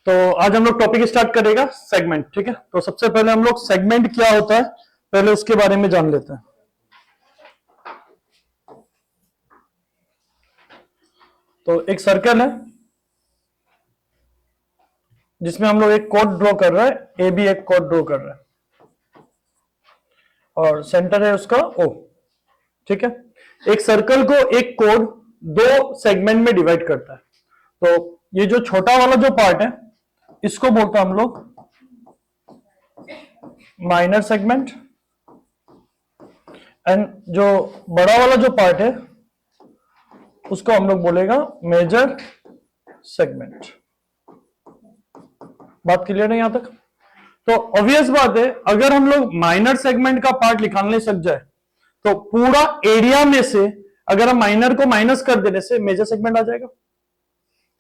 तो आज हम लोग टॉपिक स्टार्ट करेगा सेगमेंट। ठीक है, तो सबसे पहले हम लोग सेगमेंट क्या होता है पहले उसके बारे में जान लेते हैं। तो एक सर्कल है जिसमें हम लोग एक कोड ड्रॉ कर रहा है, ए बी एक कोड ड्रॉ कर रहा है और सेंटर है उसका ओ। ठीक है, एक सर्कल को एक कोड दो सेगमेंट में डिवाइड करता है। तो ये जो छोटा वाला जो पार्ट है इसको बोलते हैं हम लोग माइनर सेगमेंट, एंड जो बड़ा वाला जो पार्ट है उसको हम लोग बोलेगा मेजर सेगमेंट। बात क्लियर है यहां तक? तो ऑब्वियस बात है, अगर हम लोग माइनर सेगमेंट का पार्ट निकालने सक जाए तो पूरा एरिया में से अगर हम माइनर को माइनस कर देने से मेजर सेगमेंट आ जाएगा।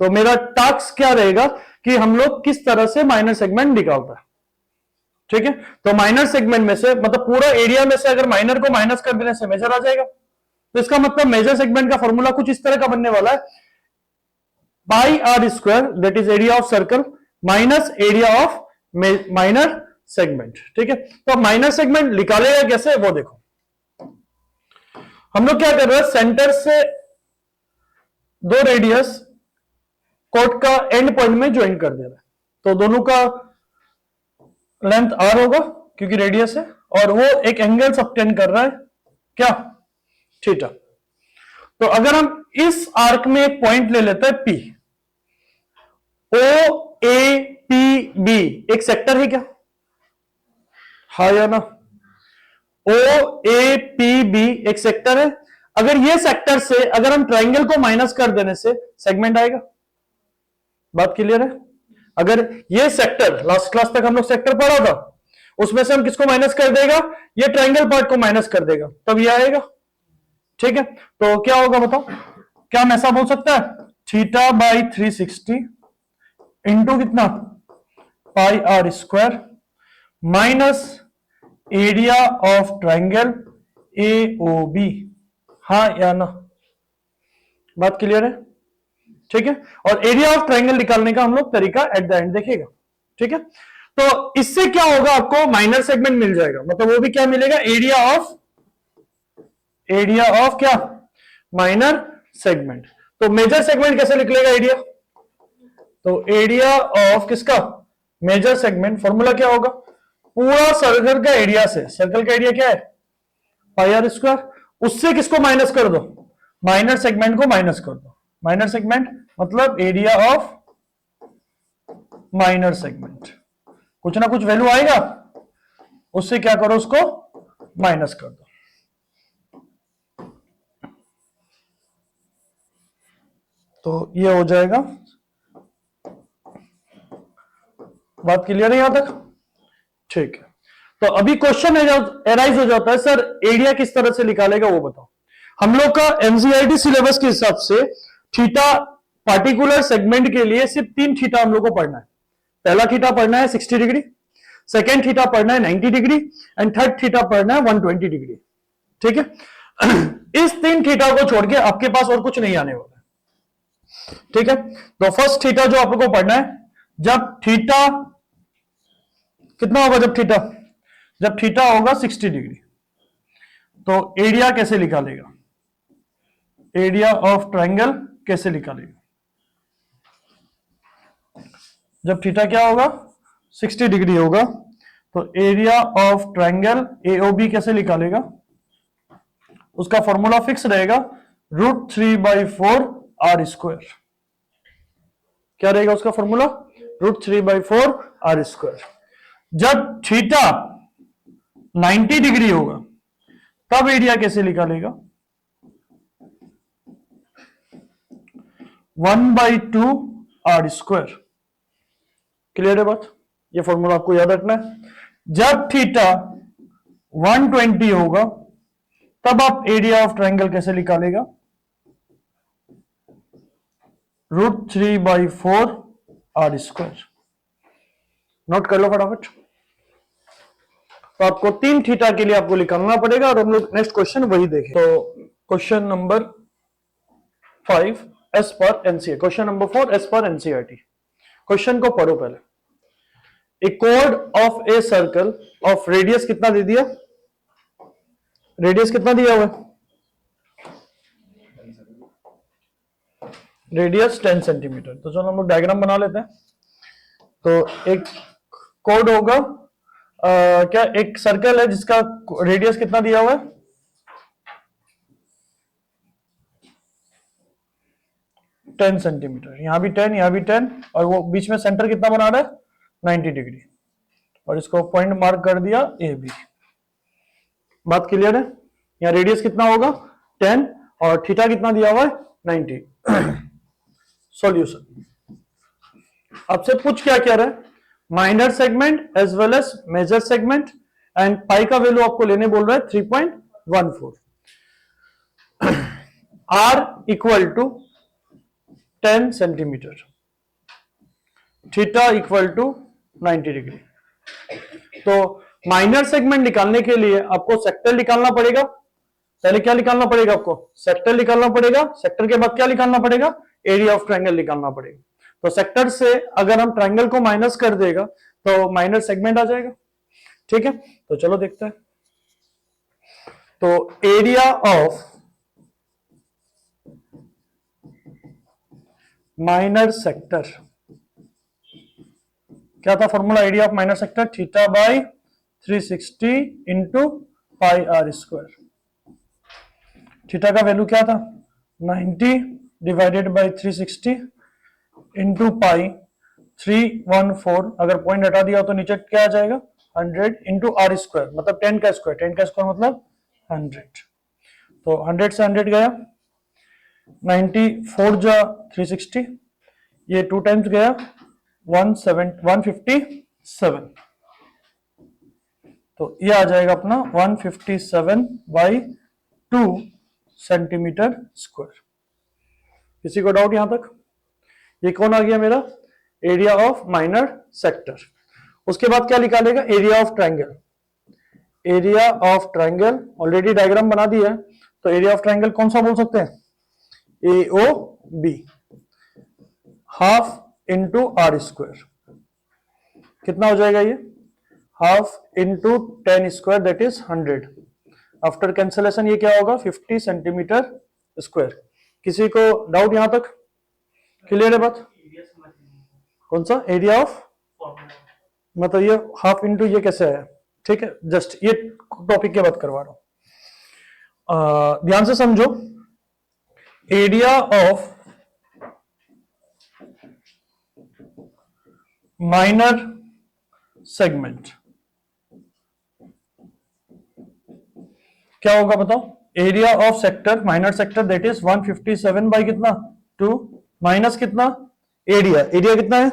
तो मेरा टास्क क्या रहेगा कि हम लोग किस तरह से माइनर सेगमेंट निकालता है। ठीक है, तो माइनर सेगमेंट में से मतलब पूरा एरिया में से अगर माइनर को माइनस कर देने से मेजर आ जाएगा। तो इसका मतलब मेजर सेगमेंट का फॉर्मूला कुछ इस तरह का बनने वाला है, pi are square that is area of circle minus area of minor segment. ठीक है, तो माइनर सेगमेंट निकालेगा कैसे वो देखो। हम लोग क्या कर रहे हैं, सेंटर से दो रेडियस कोट का एंड पॉइंट में ज्वाइन कर दे रहा है। तो दोनों का लेंथ आर होगा क्योंकि रेडियस है, और वो एक एंगल सबटेंड कर रहा है क्या, थीटा। तो अगर हम इस आर्क में एक पॉइंट ले लेते हैं P, O A P B एक सेक्टर है क्या, हाँ या ना? ओ ए पी बी एक सेक्टर है। अगर ये सेक्टर से अगर हम ट्राइंगल को माइनस कर देने से सेगमेंट आएगा। बात क्लियर है? अगर ये सेक्टर लास्ट क्लास तक हम लोग सेक्टर पढ़ा था, उसमें से हम किसको माइनस कर देगा, ये ट्राइंगल पार्ट को माइनस कर देगा, तब ये आएगा। ठीक है, तो क्या होगा बताओ, क्या हम ऐसा बोल सकता है, थीटा बाई 360 इंटू कितना, pi are square minus area of triangle A O B, हाँ या ना? बात क्लियर है? ठीक है, और एरिया ऑफ ट्राइंगल निकालने का हम लोग तरीका एट द एंड देखेगा। ठीक है, तो इससे क्या होगा, आपको माइनर सेगमेंट मिल जाएगा, मतलब वो भी क्या मिलेगा, एरिया ऑफ क्या, माइनर सेगमेंट। तो मेजर सेगमेंट कैसे निकलेगा एरिया, तो एरिया ऑफ किसका, मेजर सेगमेंट, फॉर्मूला क्या होगा, पूरा सर्कल का एरिया से, सर्कल का एरिया क्या है, पाई आर स्क्वायर, उससे किसको माइनस कर दो, माइनर सेगमेंट को माइनस कर दो। माइनर सेगमेंट मतलब एरिया ऑफ माइनर सेगमेंट, कुछ ना कुछ वैल्यू आएगा, उससे क्या करो, उसको माइनस कर दो। तो ये हो जाएगा। बात क्लियर है यहां तक? ठीक है, तो अभी क्वेश्चन एराइज हो जाता है, सर एरिया किस तरह से निकालेगा वो बताओ। हम लोग का एनसीईआरटी सिलेबस के हिसाब से थीटा पार्टिकुलर सेगमेंट के लिए सिर्फ 3 थीटा हम लोग को पढ़ना है। पहला थीटा पढ़ना है 60 डिग्री, सेकेंड थीटा पढ़ना है 90 डिग्री, एंड थर्ड थीटा पढ़ना है 120 डिग्री। ठीक है, इस 3 थीटा को छोड़ के आपके पास और कुछ नहीं आने वाला है। ठीक है, तो फर्स्ट थीटा जो आप लोग को पढ़ना है, जब थीटा कितना होगा, जब थीटा होगा 60 डिग्री, तो एरिया कैसे निकालेगा, एरिया ऑफ ट्राइंगल कैसे निकालेगा, जब थीटा क्या होगा 60 डिग्री होगा, तो एरिया ऑफ ट्राइंगल एओबी कैसे निकालेगा, उसका फॉर्मूला फिक्स रहेगा, √3/4 आर स्क्वायर। क्या रहेगा उसका फॉर्मूला, √3/4 आर स्क्वायर। जब थीटा 90 डिग्री होगा तब एरिया कैसे निकालेगा, 1/2 आर स्क्वायर। क्लियर है बात? ये फॉर्मूला आपको याद रखना है। जब थीटा 120 होगा तब आप एरिया ऑफ ट्राइंगल कैसे निकालेगा, √3/4 आर स्क्वायर। नोट कर लो फटाफट। तो आपको 3 थीटा के लिए आपको निकालना पड़ेगा, और हम लोग नेक्स्ट क्वेश्चन वही देखें। तो question number 5 as per NCERT, question number 4 as per NCERT. Question को पढ़ो पहले। ए कोड of a circle of radius कितना दे दिया, रेडियस कितना दिया हुआ है, रेडियस 10 सेंटीमीटर। तो चलो हम लोग डायग्राम बना लेते हैं। तो एक कोड होगा, क्या एक सर्कल है जिसका रेडियस कितना दिया हुआ है, 10 सेंटीमीटर, यहां भी 10, यहां भी 10, और वो बीच में सेंटर कितना बना रहा है, 90 डिग्री, और इसको पॉइंट मार्क कर दिया ए बी। बात क्लियर है? यहाँ रेडियस कितना होगा 10 और थीटा कितना दिया हुआ है 90। सॉल्यूशन आपसे पूछ क्या कह रहा है, minor segment as well as major segment, and pi का वैल्यू आपको लेने बोल रहा है 3.14। R equal to 10 centimetre, theta equal to 90 degree. तो माइनर सेगमेंट निकालने के लिए आपको सेक्टर निकालना पड़ेगा। पहले क्या निकालना पड़ेगा आपको, सेक्टर निकालना पड़ेगा। सेक्टर के बाद क्या निकालना पड़ेगा, एरिया ऑफ ट्रायंगल निकालना पड़ेगा। तो सेक्टर से अगर हम ट्रायंगल को माइनस कर देगा तो माइनर सेगमेंट आ जाएगा। ठीक है, तो चलो देखते हैं। तो एरिया ऑफ माइनर सेक्टर क्या था formula, area of minor sector theta by 360 into pi are square. Theta का वैल्यू क्या था 90 डिवाइडेड बाई 360 इंटू पाई 314, अगर पॉइंट हटा दिया तो नीचे क्या आ जाएगा 100 इंटू आर स्क्वायर, मतलब 10 का स्क्वायर, 10 का स्क्वायर मतलब 100। तो 100 से 100 गया, 94 जा 360, ये 2 टाइम्स गया 157। तो ये आ जाएगा अपना 157 बाई 2 सेंटीमीटर स्क्वायर। किसी को डाउट यहां तक? ये कौन आ गया मेरा एरिया ऑफ माइनर सेक्टर। उसके बाद क्या निकालेगा, area of triangle. Area of triangle already diagram बना दिया है, तो एरिया ऑफ ट्रायंगल कौन सा बोल सकते हैं, AOB, half into R square. कितना हो जाएगा ये, half into 10 square that is 100। After cancellation ये क्या होगा 50 सेंटीमीटर स्क्वायर। किसी को डाउट यहां तक? क्लियर है बात? कौन सा एरिया ऑफ, मतलब ये हाफ इंटू ये कैसे आया? ठीक है, जस्ट ये टॉपिक के बाद करवा रहा हूं, ध्यान से समझो। एरिया ऑफ माइनर सेगमेंट क्या होगा बताओ, area of sector minor sector that is 157 by कितना 2 माइनस कितना एरिया, एरिया कितना है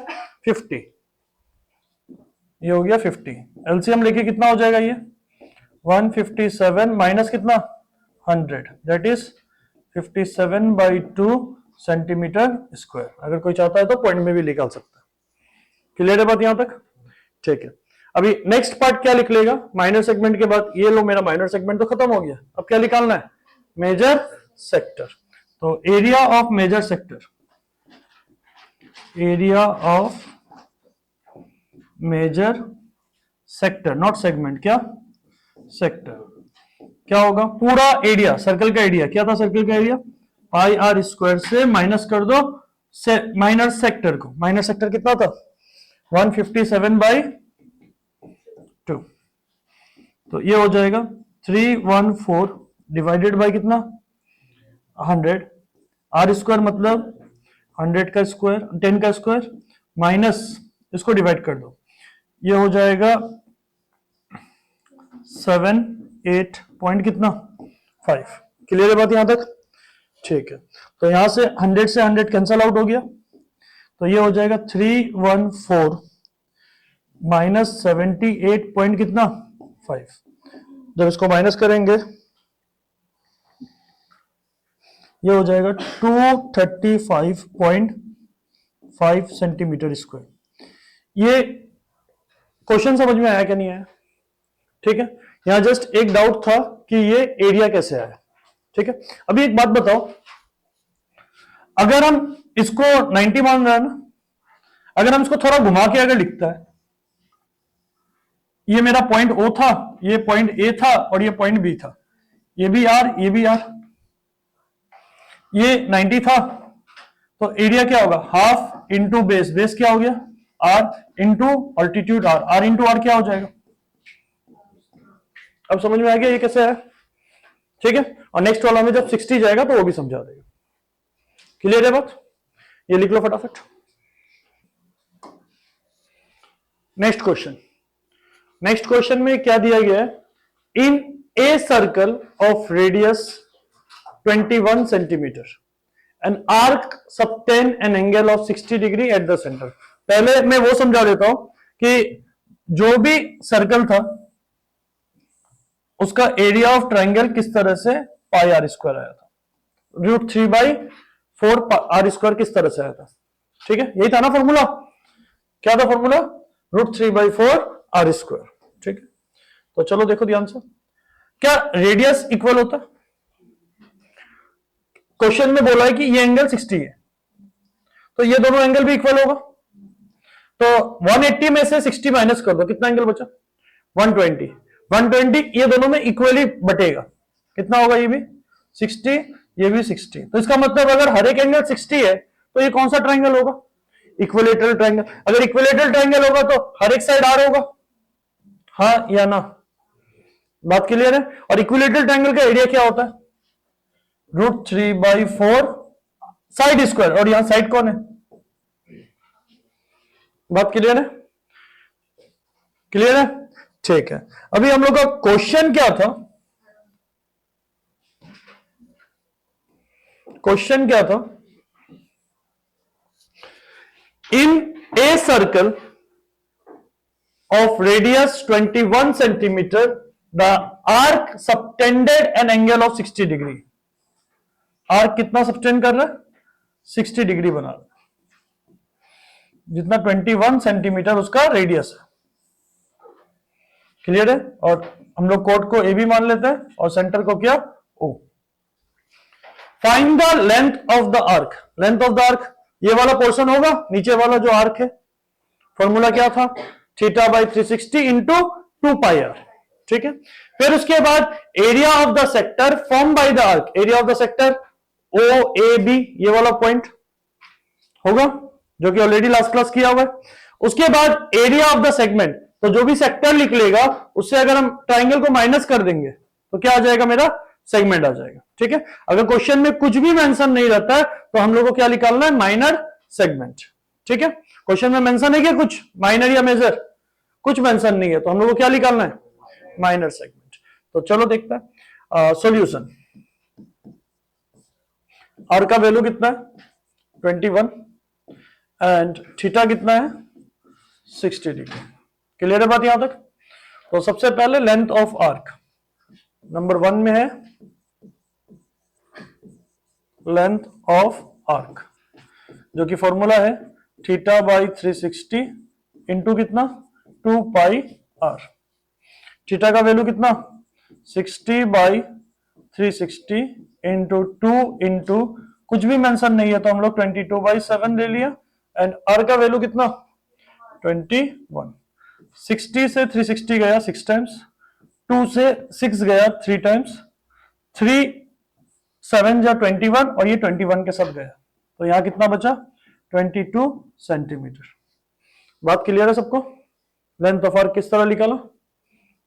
50, ये हो गया 50। एलसीएम लेके कितना हो जाएगा ये 157 माइनस कितना 100 that is 57 by 2 centimetre square. अगर कोई चाहता है तो पॉइंट में भी निकाल सकता है। क्लियर है बात यहां तक? ठीक है, अभी नेक्स्ट पार्ट क्या लिख लेगा, माइनर सेगमेंट के बाद ये लो मेरा माइनर सेगमेंट तो खत्म हो गया, अब क्या निकालना है मेजर सेक्टर। तो area of major sector, area of major sector not segment, क्या सेक्टर, क्या होगा पूरा एरिया, सर्कल का एरिया क्या था, सर्कल का एरिया पाई आर स्क्वायर से माइनस कर दो माइनर सेक्टर को। माइनर सेक्टर कितना था 157 बाई 2, तो ये हो जाएगा 314 डिवाइडेड बाई कितना 100, आर स्क्वायर मतलब 100 का स्क्वायर 10 का स्क्वायर माइनस इसको डिवाइड कर दो, ये हो जाएगा 7 8 पॉइंट कितना 5। क्लियर है बात यहां तक? ठीक है, तो यहां से 100 कैंसल आउट हो गया, तो ये हो जाएगा 314 माइनस 78 पॉइंट कितना 5। जब इसको माइनस करेंगे ये हो जाएगा 235.5 सेंटीमीटर स्क्वायर। ये क्वेश्चन समझ में आया क्या नहीं आया? ठीक है, यहां जस्ट एक डाउट था कि ये एरिया कैसे आया। ठीक है, अभी एक बात बताओ, अगर हम इसको 90 मान रहे हैं ना, अगर हम इसको थोड़ा घुमा के अगर लिखता है, ये मेरा पॉइंट ओ था, ये पॉइंट ए था और ये पॉइंट बी था, ये भी आर, ये भी आर, ये 90 था, तो एरिया क्या होगा, हाफ इंटू बेस, बेस क्या हो गया R into altitude R, R into R क्या हो जाएगा। अब समझ में आ गया ये कैसे है, ठीक है। और नेक्स्ट वाला में जब 60 जाएगा तो वो भी समझा देगा। क्लियर है बात, ये लिख लो फटाफट। नेक्स्ट क्वेश्चन, नेक्स्ट क्वेश्चन में क्या दिया गया है, in a circle of radius 21 centimetre an arc subtend an angle of 60 degree at the centre. पहले मैं वो समझा देता हूं कि जो भी सर्कल था उसका एरिया ऑफ ट्राइंगल किस तरह से पाई आर स्क्वायर आया था, √3/4 आर स्क्वायर किस तरह से आया था, ठीक है, यही था ना फॉर्मूला, क्या था फॉर्मूला, √3/4 आर स्क्वायर, ठीक है। तो चलो देखो ध्यान से, क्या रेडियस इक्वल होता है, क्वेश्चन में बोला है कि ये एंगल 60 है, तो ये दोनों एंगल भी इक्वल होगा, तो 180 में से 60 माइनस कर दो, कितना एंगल बचा, 120, 120 ये दोनों में इक्वली बटेगा, कितना होगा, ये भी 60, ये भी 60, तो इसका मतलब अगर हर एक एंगल 60 है तो ये कौन सा ट्राइंगल होगा, इक्विलेटरल ट्राइंगल। अगर इक्विलेटरल ट्राइंगल होगा तो हर एक साइड आर होगा, हाँ या ना, बात क्लियर है। और इक्विलेटरल ट्राइंगल का एरिया क्या होता है, √3/4 साइड स्क्वायर, और यहां साइड कौन है, बात क्लियर है, क्लियर है, ठीक है। अभी हम लोग का क्वेश्चन क्या था, क्वेश्चन क्या था, in a circle of radius 21 centimetre the arc subtended an angle of 60 degree, arc कितना सबटेंड कर रहा है, 60 डिग्री बना रहा है, जितना 21 सेंटीमीटर उसका रेडियस है, क्लियर है। और हम लोग कोड को ए भी मान लेते हैं और सेंटर को क्या, O. Find the length of the arc, length of the arc ये वाला पोर्शन होगा, नीचे वाला जो आर्क है, फॉर्मूला क्या था, θ/360 इंटू 2πr, ठीक है। फिर उसके बाद area of the sector form by the arc, area of the sector O A B, ये वाला पॉइंट होगा जो कि ऑलरेडी लास्ट क्लास किया हुआ है। उसके बाद एरिया ऑफ द सेगमेंट, तो जो भी सेक्टर लिख लेगा उससे अगर हम ट्राइंगल को माइनस कर देंगे तो क्या आ जाएगा, मेरा सेगमेंट आ जाएगा, ठीक है। अगर क्वेश्चन में कुछ भी मेंशन नहीं रहता है तो हम लोग को क्या निकालना है, माइनर सेगमेंट, ठीक है। क्वेश्चन में मेंशन है क्या कुछ माइनर या मेजर, कुछ मेंशन नहीं है, तो हम लोग को क्या निकालना है, माइनर सेगमेंट। तो चलो देखते हैं सॉल्यूशन। आर का वैल्यू कितना है 21 एंड थीटा कितना है 60 डिग्री, क्लियर है बात यहां तक। तो सबसे पहले लेंथ ऑफ आर्क नंबर 1 में है, लेंथ ऑफ आर्क जो कि फॉर्मूला है θ/360 इंटू कितना 2πr, थीटा का वैल्यू कितना 60/360 इंटू 2 इंटू कुछ भी मेंशन नहीं है तो हम लोग 22/7 ले लिया, एंड आर का वैल्यू कितना 21, 60 से 360 गया 6 टाइम्स, 2 से 6 गया 3 टाइम्स, 3 7 जा 21 और ये 21 के साथ गया, तो यहां कितना बचा 22 सेंटीमीटर। बात क्लियर है सबको, लेंथ ऑफ आर्क किस तरह निकाला,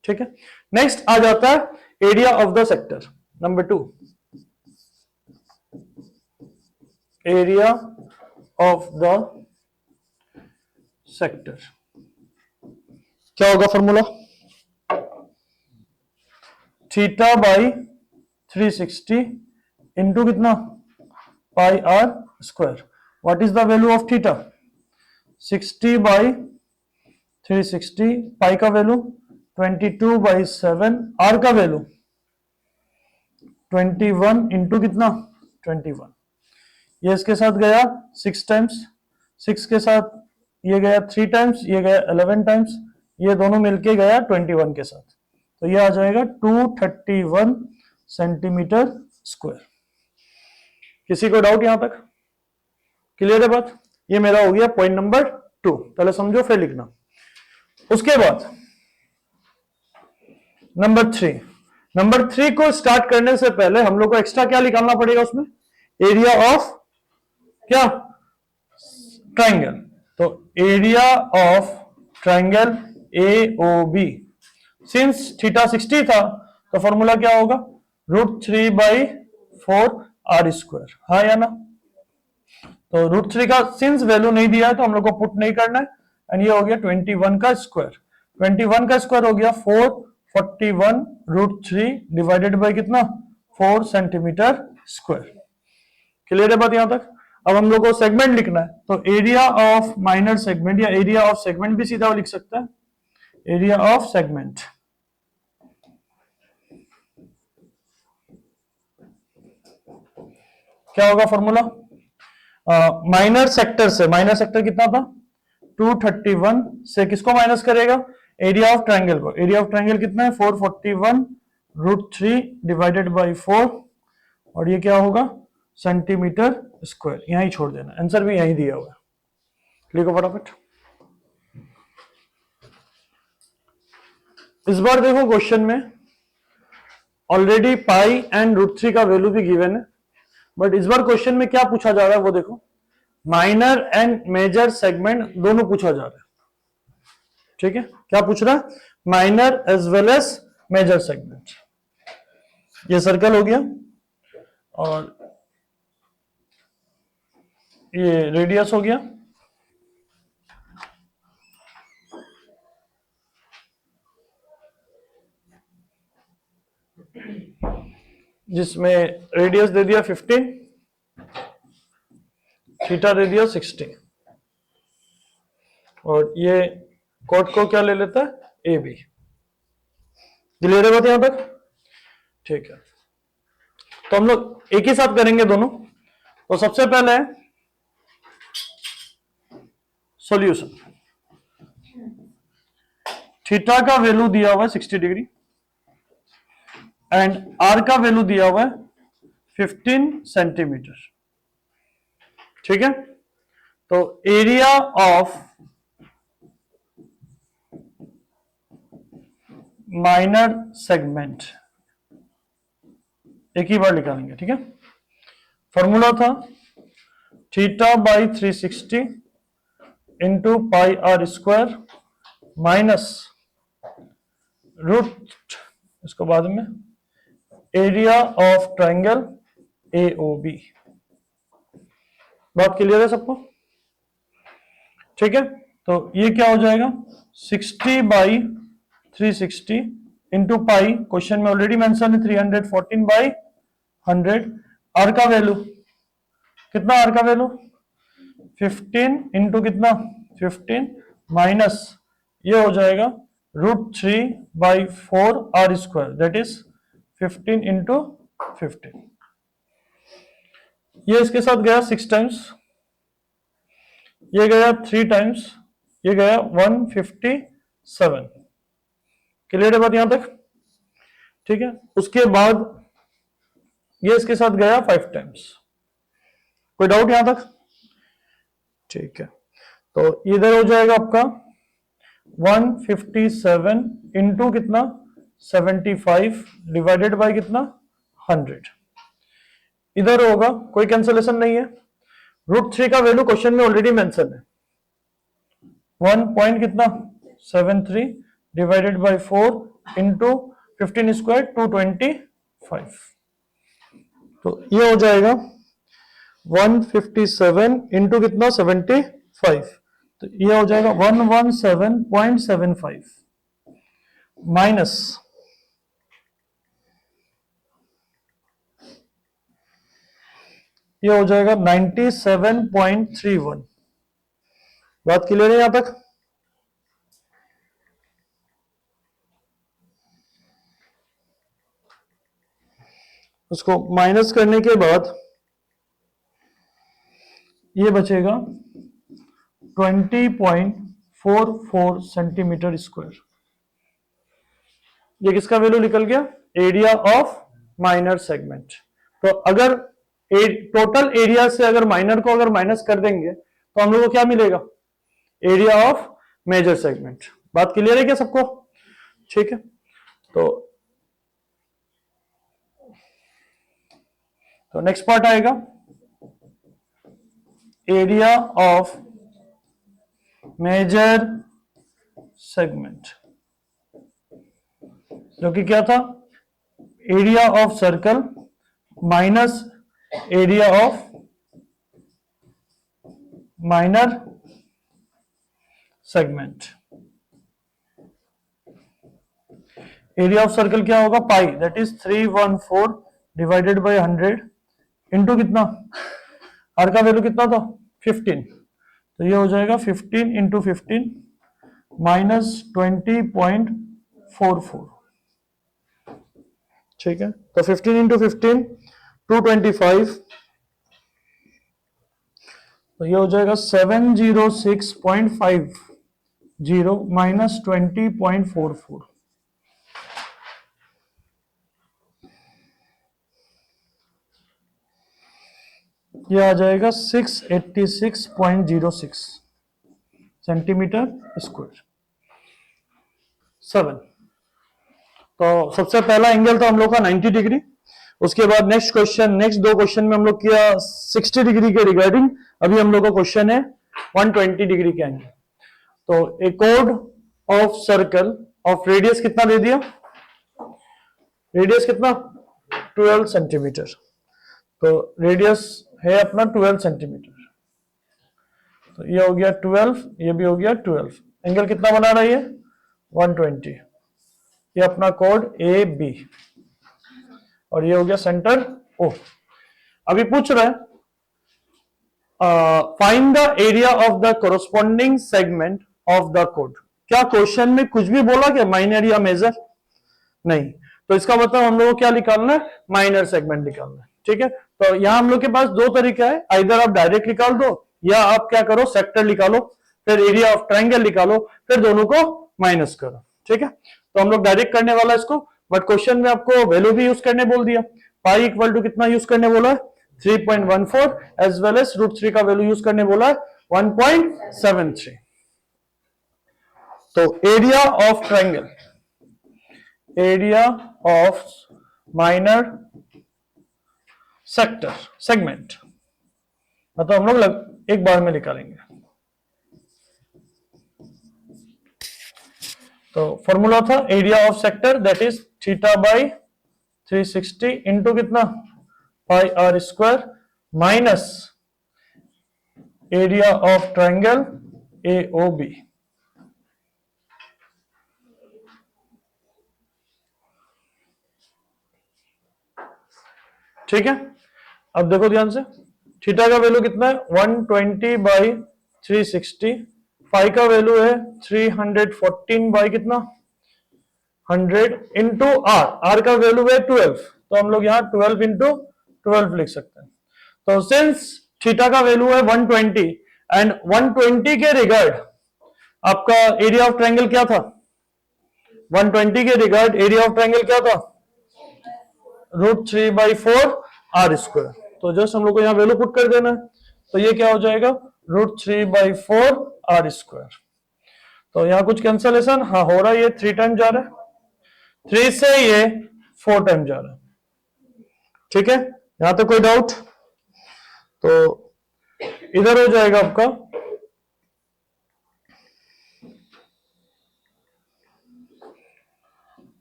ठीक है। नेक्स्ट आ जाता है area of the sector number 2, area of the sector क्या होगा फॉर्मूला, θ/360 इंटू कितना πr square, what is the value of theta 60/360, पाई का वैल्यू 22/7, आर का वैल्यू 21 इंटू कितना 21, ये इसके साथ गया 6 टाइम्स, 6 के साथ ये गया 3 टाइम्स, ये गया 11 टाइम्स, ये दोनों मिलके गया 21 के साथ, तो ये आ जाएगा 231 सेंटीमीटर स्क्वायर। किसी को डाउट यहां तक, क्लियर है बात। ये मेरा हो गया पॉइंट नंबर 2, पहले समझो फिर लिखना। उसके बाद नंबर 3 को स्टार्ट करने से पहले हम लोग को एक्स्ट्रा क्या निकालना पड़ेगा उसमें, एरिया ऑफ क्या, ट्राइंगल। तो area of triangle AOB, since theta 60 था तो फॉर्मूला क्या होगा, √3/4 r², हाँ या ना। तो √3 का सिंस वैल्यू नहीं दिया है तो हम लोग को पुट नहीं करना है, एंड ये हो गया 21 का स्क्वायर। 21 का स्क्वायर हो गया 441 √3 डिवाइडेड बाय कितना, 4 सेंटीमीटर स्क्वायर। क्लियर है बात यहां तक। अब हम लोग को सेगमेंट लिखना है, तो एरिया ऑफ माइनर सेगमेंट या एरिया ऑफ सेगमेंट भी सीधा लिख सकता है, एरिया ऑफ सेगमेंट। क्या होगा फॉर्मूला, माइनर सेक्टर से, माइनर सेक्टर कितना था 231 से किसको माइनस करेगा, एरिया ऑफ ट्रायंगल को। एरिया ऑफ ट्रायंगल कितना है 441 √3 डिवाइडेड बाय 4, और ये क्या होगा सेंटीमीटर स्क्वायर। यहीं छोड़ देना, आंसर भी यहीं दिया हुआ है, लिखो फटाफट। इस बार देखो क्वेश्चन में ऑलरेडी पाई एंड √3 का वैल्यू भी गिवन है, बट इस बार क्वेश्चन में क्या पूछा जा रहा है वो देखो, माइनर एंड मेजर सेगमेंट दोनों पूछा जा रहा है। ठीक है, क्या पूछ रहा है, minor as well as major segment. ये सर्कल हो गया और ये रेडियस हो गया, जिसमें रेडियस दे दिया 15, थीटा दे दिया 60, और ये कोट को क्या ले लेता है AB। क्लियर है बात यहां तक, ठीक है। तो हम लोग एक ही साथ करेंगे दोनों। तो सबसे पहले सॉल्यूशन, थीटा का वैल्यू दिया हुआ है 60 डिग्री एंड R का वैल्यू दिया हुआ है 15 सेंटीमीटर। ठीक है, तो एरिया ऑफ माइनर सेगमेंट एक ही बार निकालेंगे। ठीक है, फॉर्मूला था θ/360 इंटू πr² माइनस रूट, इसको बाद में, एरिया ऑफ ट्रायंगल AOB। बात क्लियर है सबको, ठीक है। तो ये क्या हो जाएगा 60/360 इंटू पाई, क्वेश्चन में ऑलरेडी मेंशन है 314/100। आर का वैल्यू कितना, आर का वैल्यू 15 इंटू कितना 15 माइनस ये हो जाएगा √3/4 r², दैट इज 15 इंटू 15। ये इसके साथ गया 6 टाइम्स, ये गया 3 टाइम्स, ये गया 157। क्लियर है बात यहां तक, ठीक है। उसके बाद ये इसके साथ गया 5 टाइम्स। कोई डाउट यहां तक, ठीक है। तो इधर हो जाएगा आपका 157 इंटू कितना 75 डिवाइडेड बाय कितना 100। इधर होगा, कोई कैंसलेशन नहीं है। √3 का वैल्यू क्वेश्चन में ऑलरेडी मेंशन है, 1 पॉइंट कितना 73 डिवाइडेड बाय 4 इंटू 15 स्क्वायर 225। तो ये हो जाएगा 157 इंटू कितना 75, तो ये हो जाएगा 117.75 माइनस ये हो जाएगा 97.31। बात क्लियर है यहां तक, उसको माइनस करने के बाद ये बचेगा 20.44 सेंटीमीटर स्क्वायर। ये किसका वैल्यू निकल गया, एरिया ऑफ माइनर सेगमेंट। तो अगर टोटल एरिया से अगर माइनर को अगर माइनस कर देंगे तो हम लोग को क्या मिलेगा, एरिया ऑफ मेजर सेगमेंट। बात क्लियर है क्या सबको? ठीक है, तो नेक्स्ट पार्ट आएगा एरिया ऑफ मेजर सेगमेंट, जो कि क्या था, area of circle minus area of minor segment. Area of circle क्या होगा, pi, that is 314 divided by 100 into कितना, आर का वैल्यू कितना था 15, तो ये हो जाएगा 15 इंटू 15 माइनस 20.44। ठीक है, तो 15 इंटू 15 225, तो ये हो जाएगा 706.50 माइनस 20.44, ये आ जाएगा 686.06 सेंटीमीटर स्क्वायर 7। तो सबसे पहला एंगल था हम लोग का 90 डिग्री। उसके बाद नेक्स्ट क्वेश्चन, नेक्स्ट दो क्वेश्चन में हम लोग किया 60 डिग्री के रिगार्डिंग। अभी हम लोग का क्वेश्चन है 120 डिग्री के एंगल। तो ए कोड ऑफ सर्कल ऑफ रेडियस कितना दे दिया, रेडियस कितना 12 सेंटीमीटर, तो रेडियस है अपना 12 सेंटीमीटर, तो ये हो गया 12, ये भी हो गया 12। एंगल कितना बना रहा है ये 120, ये अपना कोड ए बी, और ये हो गया सेंटर ओ। अभी पूछ रहा है find the area of the corresponding segment of the code. क्या क्वेश्चन में कुछ भी बोला क्या, माइनर या मेजर? नहीं, तो इसका मतलब हम लोग को क्या निकालना है, माइनर सेगमेंट निकालना है। ठीक है, तो यहां हम लोग के पास दो तरीका है, आइदर आप डायरेक्ट निकाल दो या आप क्या करो, सेक्टर निकालो, फिर एरिया ऑफ ट्रायंगल निकालो, फिर दोनों को माइनस करो। ठीक है, तो हम लोग डायरेक्ट करने वाला है इसको, बट क्वेश्चन में आपको वैल्यू भी यूज करने बोल दिया। पाई इक्वल टू कितना यूज करने बोला है 3.14, एज वेल एज √3 का वैल्यू यूज करने बोला है 1.73। तो area of triangle, area of minor sector segment, मतलब हम लोग एक बार में निकालेंगे। तो फॉर्मूला था area of sector that is theta by 360 into कितना pi are square minus area of triangle A O B. ठीक है, अब देखो ध्यान से, थीटा का वैल्यू कितना है 120 बाई 360, फाई का वैल्यू है 314 बाई कितना 100 इंटू आर, आर का वैल्यू है 12, तो हम लोग यहाँ 12 इंटू 12 लिख सकते हैं। तो सिंस थीटा का वैल्यू है 120 एंड 120 के रिगार्ड आपका एरिया ऑफ ट्रायंगल क्या था, 120 के रिगार्ड एरिया ऑफ ट्रायंगल क्या था √3/4 आर स्क्वायर। तो जस्ट हम लोग को यहाँ वैल्यू पुट कर देना है, तो ये क्या हो जाएगा √3/4 आर स्क्वायर। तो यहाँ कुछ कैंसलेशन हाँ हो रहा है, ये 3 टाइम जा रहा है, 3 से ये 4 टाइम जा रहा है। ठीक है, यहां तो कोई डाउट? तो इधर हो जाएगा आपका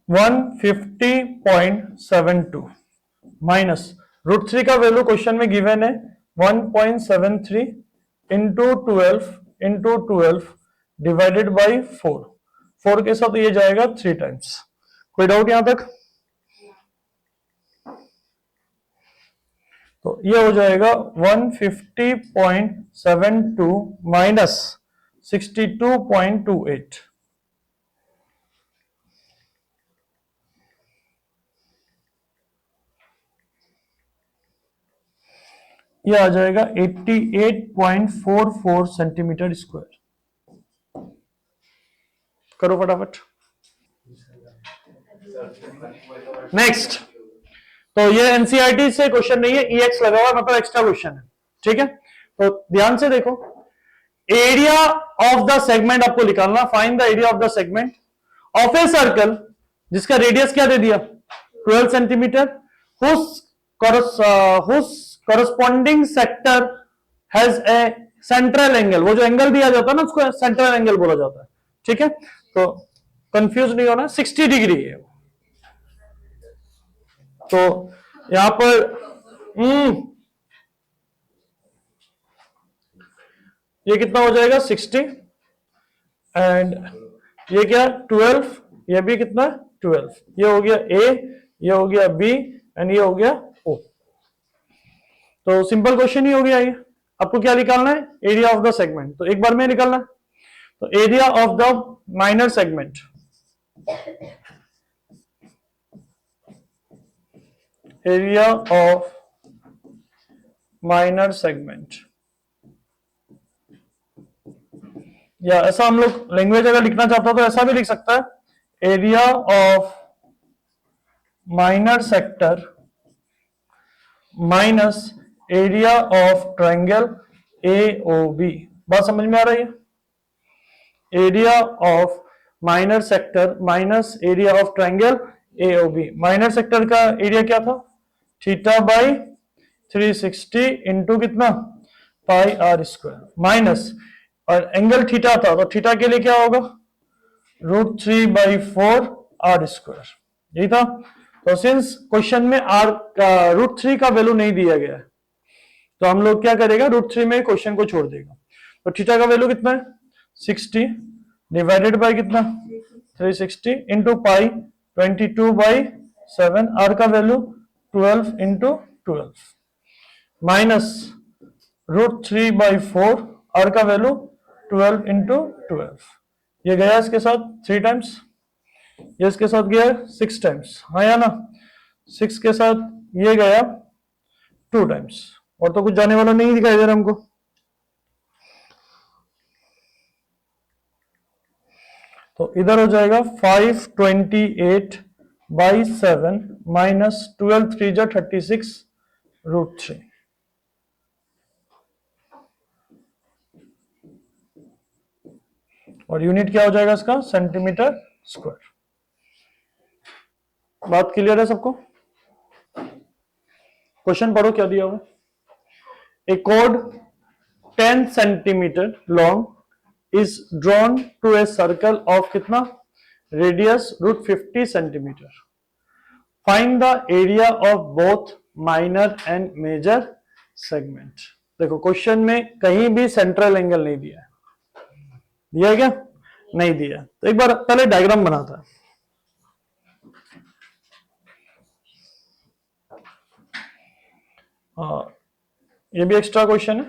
150.72 माइनस √3 का वैल्यू क्वेश्चन में गिवन है 1.73 इंटू 12 डिवाइडेड बाई 4 के साथ ये जाएगा 3 टाइम्स। कोई डाउट यहां तक? तो ये हो जाएगा 150.72 माइनस 62.28, ये आ जाएगा 88.44 सेंटीमीटर स्क्वायर। करो फटाफट। नेक्स्ट, तो ये एनसीईआरटी से क्वेश्चन नहीं है, ईएक्स लगा हुआ मतलब एक्स्ट्रा क्वेश्चन है। ठीक है, तो ध्यान से देखो, एरिया ऑफ द सेगमेंट आपको निकालना, find the area of the segment of a circle जिसका रेडियस क्या दे दिया 12 centimetre, whose corresponding sector has a central angle, वो जो एंगल दिया जाता है ना उसको सेंट्रल एंगल बोला जाता है, ठीक है। तो कंफ्यूज नहीं होना, 60 डिग्री है। तो यहां पर ये कितना हो जाएगा 60 एंड ये क्या 12, ये भी कितना 12, ये हो गया ए, ये हो गया बी एंड ये हो गया ओ। तो सिंपल क्वेश्चन ही हो गया ये। आपको क्या निकालना है एरिया ऑफ द सेगमेंट, तो एक बार में निकालना है। तो area of the minor segment, area of minor segment, या ऐसा हम लोग लैंग्वेज अगर लिखना चाहता तो ऐसा भी लिख सकता है, area of minor sector minus area of triangle AOB। बात समझ में आ रही है? Area of minor sector minus area of triangle AOB। Minor sector का एरिया क्या था थीटा बाई 360 इंटू कितना पाई आर स्क्वायर, माइनस और एंगल थीटा था तो थीटा के लिए क्या होगा √3/4 आर स्क्वायर, यही था। तो सिंस क्वेश्चन में आर का √3 का वैल्यू नहीं दिया गया है तो हम लोग क्या करेगा √3 में क्वेश्चन को छोड़ देगा। तो थीटा का वैल्यू कितना है 60 डिवाइडेड बाय कितना 360 इंटू पाई 22/7, आर का वैल्यू 12 इंटू 12 माइनस √3/4, आर का वैल्यू 12 इंटू 12, ये गया इसके साथ 3 टाइम्स, ये इसके साथ गया 6 टाइम्स, हाँ या ना, 6 के साथ ये गया 2 टाइम्स, और तो कुछ जाने वाला नहीं दिखाई दे रहा हमको। तो इधर हो जाएगा 528/7 माइनस 12 3 जा 36 √3, और यूनिट क्या हो जाएगा इसका सेंटीमीटर स्क्वायर। बात क्लियर है सबको? क्वेश्चन पढ़ो क्या दिया हुआ। ए कोड 10 centimeter long is drawn to a circle of कितना radius √50 centimeter, find the area of both minor and major segment. देखो क्वेश्चन में कहीं भी सेंट्रल एंगल नहीं दिया है, दिया है क्या नहीं दिया, तो एक बार पहले डायग्राम बनाता है। ये भी एक्स्ट्रा क्वेश्चन है।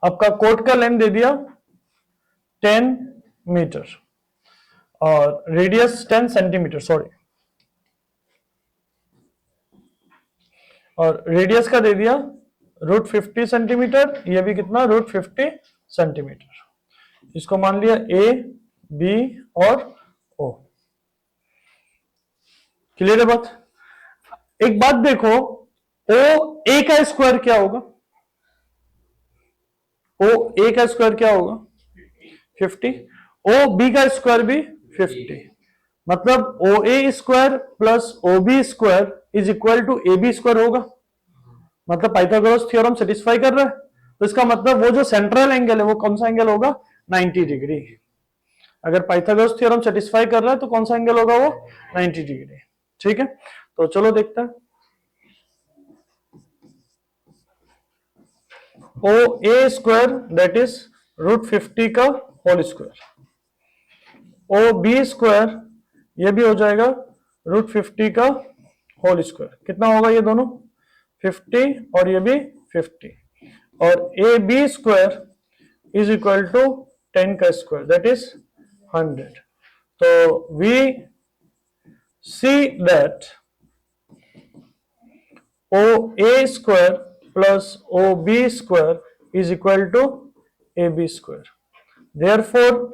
आपका कोट का लेंथ दे दिया 10 मीटर और रेडियस 10 सेंटीमीटर, सॉरी, और रेडियस का दे दिया √50 सेंटीमीटर, ये भी कितना √50 सेंटीमीटर। इसको मान लिया A, B और O। क्लियर है बात? एक बात देखो, OA का स्क्वायर क्या होगा, OA का स्क्वायर क्या होगा 50, OB का स्क्वायर भी 50, मतलब OA square plus OB square is equal to AB square होगा, मतलब पाइथागोरस थ्योरम सेटिस्फाई कर रहा है। तो इसका मतलब वो जो सेंट्रल एंगल है वो कौन सा एंगल होगा 90 डिग्री। अगर पाइथागोरस थ्योरम सेटिस्फाई कर रहा है तो कौन सा एंगल होगा वो 90 डिग्री, ठीक है। तो चलो देखते हैं। OA स्क्वायर दैट इज √50 का होल स्क्वायर, OB स्क्वायर ये भी हो जाएगा √50 का होल स्क्वायर, कितना होगा ये दोनों 50 और ये भी 50, और AB square is equal to 10 का स्क्वायर दैट इज 100। तो we see that OA square plus OB square is equal to AB square. Therefore,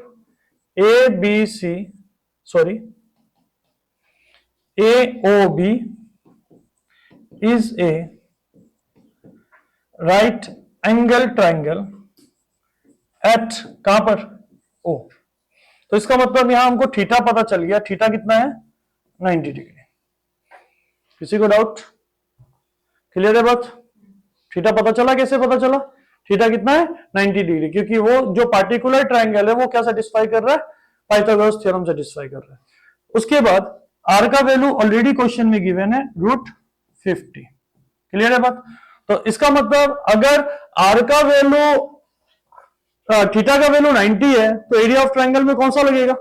AOB is a right angle triangle at कहां पर ओ। तो इसका मतलब यहां हमको थीटा पता चल गया, थीटा कितना है 90 डिग्री। किसी को डाउट? क्लियर है बात? थीटा पता चला, कैसे पता चला? थीटा कितना है 90 डिग्री, क्योंकि वो जो पार्टिकुलर ट्राइंगल है वो क्या सेटिस्फाई कर रहा है, पाइथागोरस थ्योरम सेटिस्फाई कर रहा है। उसके बाद आर का वैल्यू ऑलरेडी क्वेश्चन में गिवन है √50। क्लियर है बात? तो इसका मतलब अगर आर का वैल्यू थीटा का वैल्यू 90 है तो एरिया ऑफ ट्राइंगल में कौन सा लगेगा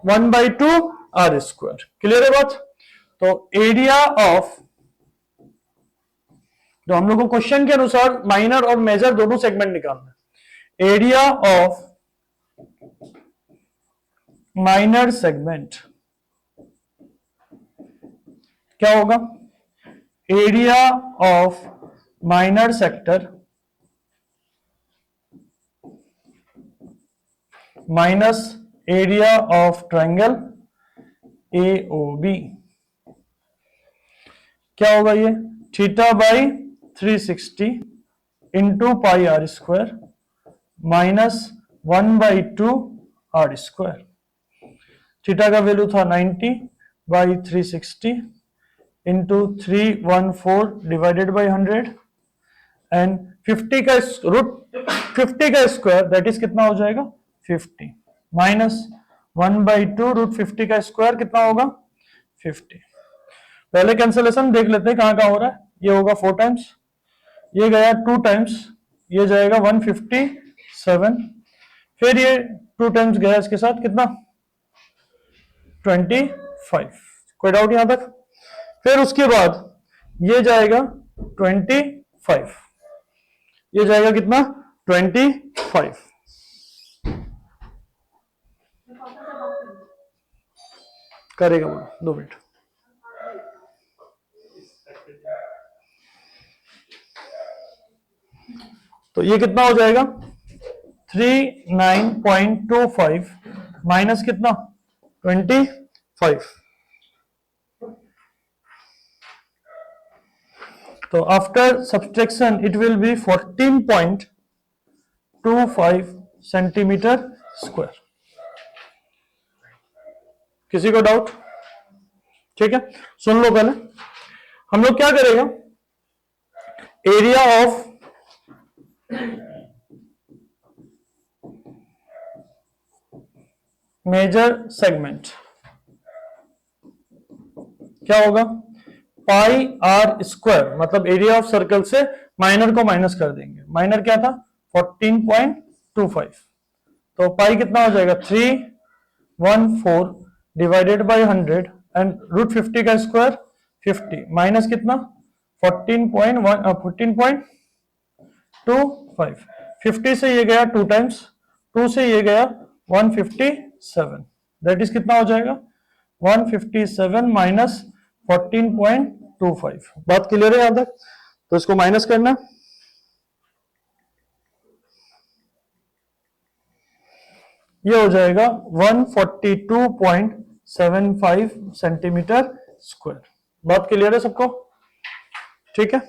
1/2 आर स्क्वायर। क्लियर है बात? तो एरिया ऑफ, तो हम लोग को क्वेश्चन के अनुसार माइनर और मेजर दोनों सेगमेंट निकालना है। एरिया ऑफ माइनर सेगमेंट क्या होगा? Area of minor sector minus area of triangle AOB। क्या होगा ये? Theta by 360 into pi are square minus 1/2 R square. Theta का वैल्यू था 90 by 360 into 314 divided by 100 and 50 का √50 का स्क्वायर दैट इज कितना हो जाएगा 50 माइनस 1/2 √50 का स्क्वायर कितना होगा 50। पहले कैंसिलेशन देख लेते हैं कहां कहां हो रहा है। ये होगा 4 टाइम्स, ये गया 2 टाइम्स, ये जाएगा 157, फिर ये 2 टाइम्स गया इसके साथ कितना 25। कोई डाउट यहां तक? फिर उसके बाद ये जाएगा 25, ये जाएगा कितना 25। करेगा वो 2 मिनट। तो ये कितना हो जाएगा 39.25 माइनस कितना 25। तो after subtraction it will be 14.25 centimetre square. किसी को डाउट? ठीक है, सुन लो पहले। हम लोग क्या करेगा, एरिया ऑफ मेजर सेगमेंट क्या होगा पाई आर स्क्वायर, मतलब एरिया ऑफ सर्कल से माइनर को माइनस कर देंगे। माइनर क्या था 14.25, तो पाई कितना हो जाएगा 314 डिवाइडेड बाई 100 एंड √50 का स्क्वायर 50 माइनस कितना 14.25। 50 से ये गया 2 टाइम्स, 2 से ये गया 157, दैट इज कितना हो जाएगा 157 माइनस 14.25। बात क्लियर है यहां तक? तो इसको माइनस करना, ये हो जाएगा 142.75 सेंटीमीटर स्क्वायर। बात क्लियर है सबको? ठीक है।